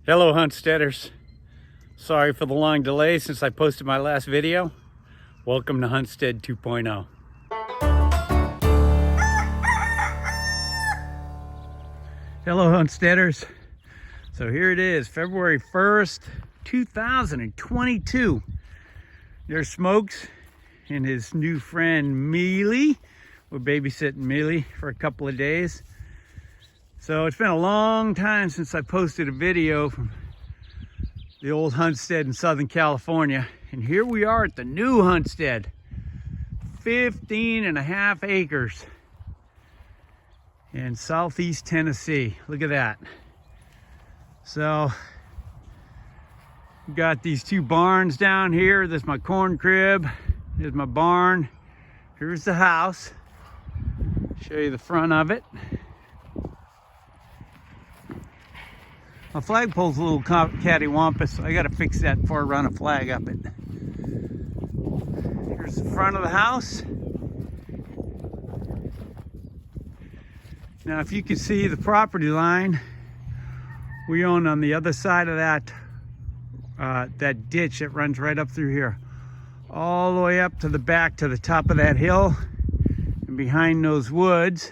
Hello Huntsteaders. Sorry for the long delay since I posted my last video. Welcome to Huntstead 2.0. Hello Huntsteaders. So here it is, February 1st, 2022. There's Smokes and his new friend Mealy. We're babysitting Mealy for a couple of days. So it's been a long time since I posted a video from the old Huntstead in Southern California. And here we are at the new Huntstead. 15.5 acres in southeast Tennessee. Look at that. So we've got these two barns down here. There's my corn crib. There's my barn. Here's the house. Show you the front of it. My flagpole's a little cattywampus, so I gotta fix that before I run a flag up it. Here's the front of the house. Now, if you can see the property line, we own on the other side of that that ditch that runs right up through here, all the way up to the back to the top of that hill, and behind those woods.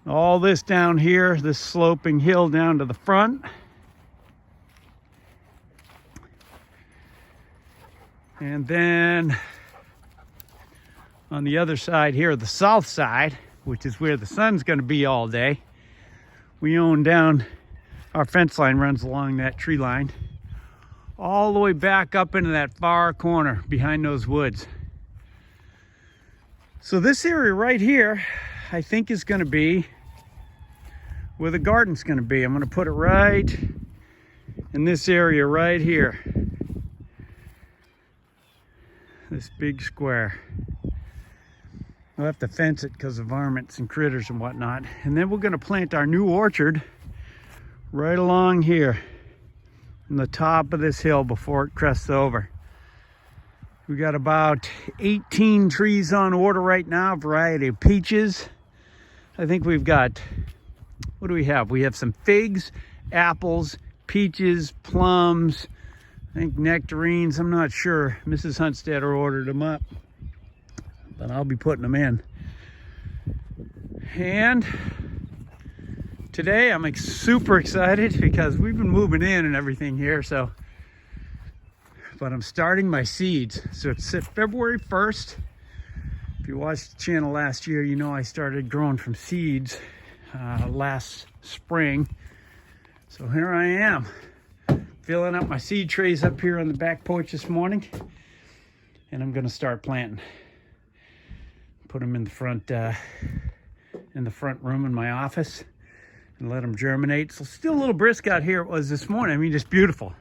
All this down here, this sloping hill down to the front. And then on the other side here, the south side, which is where the sun's going to be all day, we own down, our fence line runs along that tree line, all the way back up into that far corner behind those woods. So this area right here, I think is going to be where the garden's going to be. I'm going to put it right in this area right here. This big square. I'll have to fence it because of varmints and critters and whatnot. And then we're going to plant our new orchard right along here on the top of this hill before it crests over. We got about 18 trees on order right now, a variety of peaches. I think we've got, what do we have? We have some figs, apples, peaches, plums, I think nectarines, I'm not sure. Mrs. Huntstead ordered them up, but I'll be putting them in. And today I'm super excited because we've been moving in and everything here, but I'm starting my seeds. So it's February 1st. If you watched the channel last year, you know I started growing from seeds last spring. So here I am, filling up my seed trays up here on the back porch this morning, and I'm gonna start planting. Put them in the front room in my office and let them germinate. So still a little brisk out here. It was this morning. I mean, just beautiful.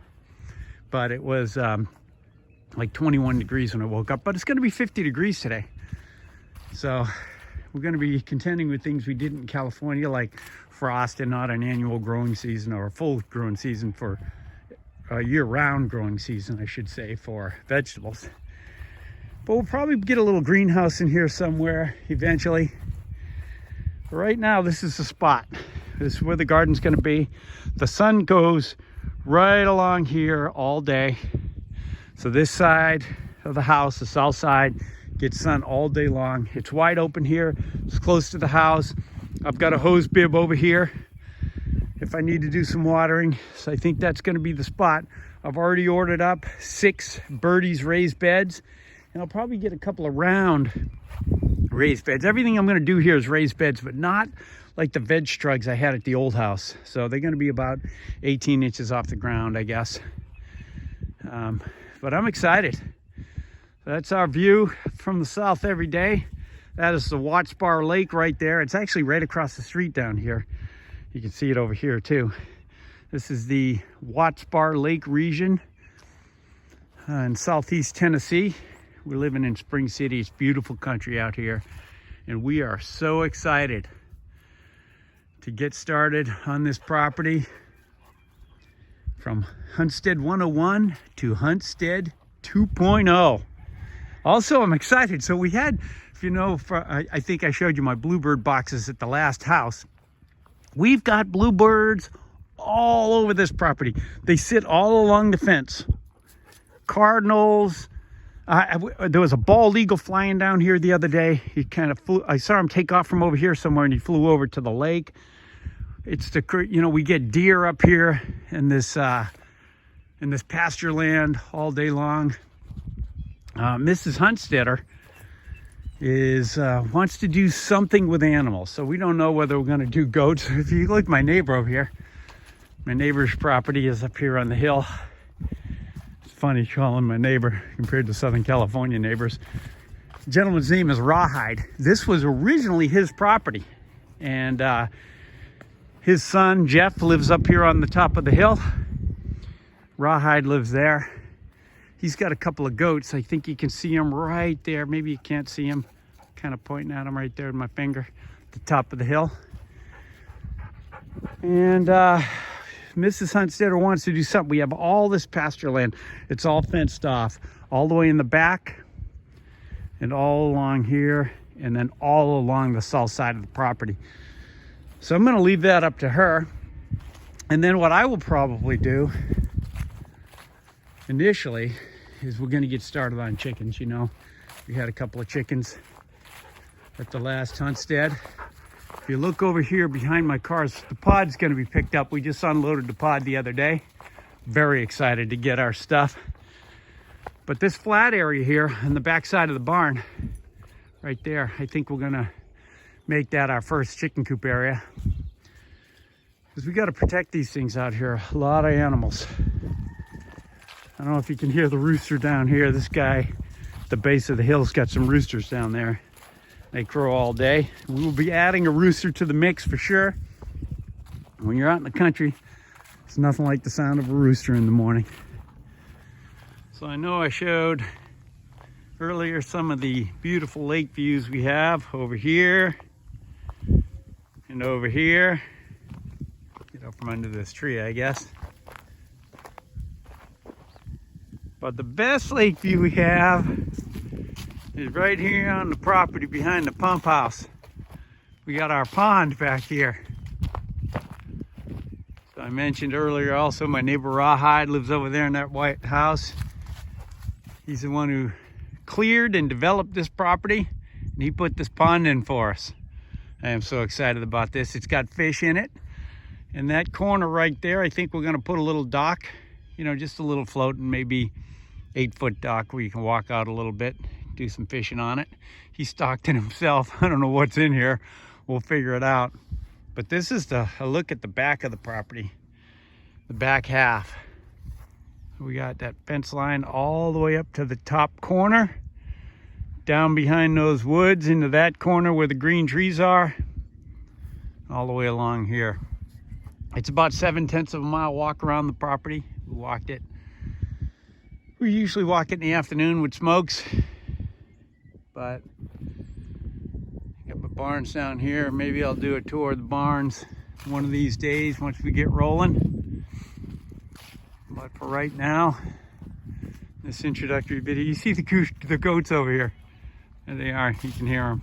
But it was like 21 degrees when I woke up, but it's gonna be 50 degrees today. So we're gonna be contending with things we did in California, like frost and not an annual growing season or a full growing season for a year-round growing season, I should say, for vegetables. But we'll probably get a little greenhouse in here somewhere eventually. But right now, this is the spot. This is where the garden's gonna be. The sun goes right along here all day. So this side of the house, the south side, gets sun all day long. It's wide open here. It's close to the house. I've got a hose bib over here if I need to do some watering. So I think that's going to be the spot. I've already ordered up 6 Birdie's raised beds, and I'll probably get a couple of round raised beds. Everything I'm going to do here is raised beds, but not like the veg strugs I had at the old house. So they're going to be about 18 inches off the ground, I guess. But I'm excited. That's our view from the south every day. That is the Watts Bar Lake right there. It's actually right across the street down here. You can see it over here too. This is the Watts Bar Lake region in southeast Tennessee. We're living in Spring City. It's beautiful country out here. And we are so excited to get started on this property from Huntstead 101 to Huntstead 2.0. Also, I'm excited. So we had, if you know, I think I showed you my bluebird boxes at the last house. We've got bluebirds all over this property. They sit all along the fence. Cardinals. There was a bald eagle flying down here the other day. He kind of flew. I saw him take off from over here somewhere, and he flew over to the lake. It's the, you know, we get deer up here in this pasture land all day long. Mrs. Huntstead wants to do something with animals, so we don't know whether we're going to do goats. If you look at my neighbor over here, my neighbor's property is up here on the hill. It's funny calling my neighbor compared to Southern California neighbors. The gentleman's name is Rawhide. This was originally his property, and his son Jeff lives up here on the top of the hill. Rawhide lives there. He's got a couple of goats. I think you can see them right there. Maybe you can't see them. Kind of pointing at them right there with my finger at the top of the hill. And Mrs. Huntstead wants to do something. We have all this pasture land. It's all fenced off all the way in the back and all along here and then all along the south side of the property. So I'm going to leave that up to her. And then what I will probably do initially is we're going to get started on chickens. You know, we had a couple of chickens at the last Huntstead. If you look over here behind my cars, the pod's going to be picked up. We just unloaded the pod the other day. Very excited to get our stuff. But this flat area here on the back side of the barn, right there, I think we're going to make that our first chicken coop area. Because we got to protect these things out here. A lot of animals. I don't know if you can hear the rooster down here. This guy at the base of the hill's got some roosters down there. They crow all day. We will be adding a rooster to the mix for sure. When you're out in the country, it's nothing like the sound of a rooster in the morning. So I know I showed earlier some of the beautiful lake views we have over here and over here. Get out from under this tree, I guess. But the best lake view we have is right here on the property behind the pump house. We got our pond back here. So I mentioned earlier also my neighbor Rawhide lives over there in that white house. He's the one who cleared and developed this property, and he put this pond in for us. I am so excited about this. It's got fish in it. In that corner right there, I think we're going to put a little dock, you know, just a little floating, maybe 8-foot dock where you can walk out a little bit, do some fishing on it. He stocked it himself. I don't know what's in here. We'll figure it out. But this is a look at the back of the property, the back half. We got that fence line all the way up to the top corner, down behind those woods into that corner where the green trees are, all the way along here. It's about 7/10 of a mile walk around the property. We walked it. We usually walk it in the afternoon with smokes, but I got my barns down here. Maybe I'll do a tour of the barns one of these days once we get rolling. But for right now, this introductory video, you see the goats over here. There they are, you can hear them.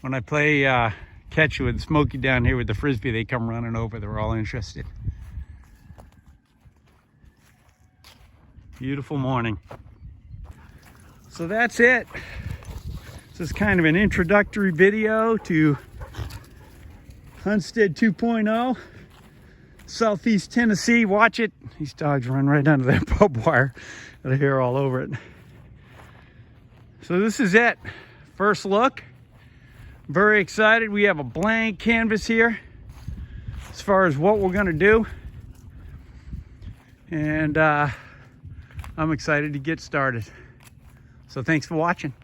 When I play catch with Smokey down here with the Frisbee, they come running over, they're all interested. Beautiful morning. So that's it. This is kind of an introductory video to Huntstead 2.0, Southeast Tennessee. Watch it. These dogs run right under that barbed wire. Got hair all over it. So this is it. First look. Very excited. We have a blank canvas here as far as what we're going to do. And I'm excited to get started. So thanks for watching.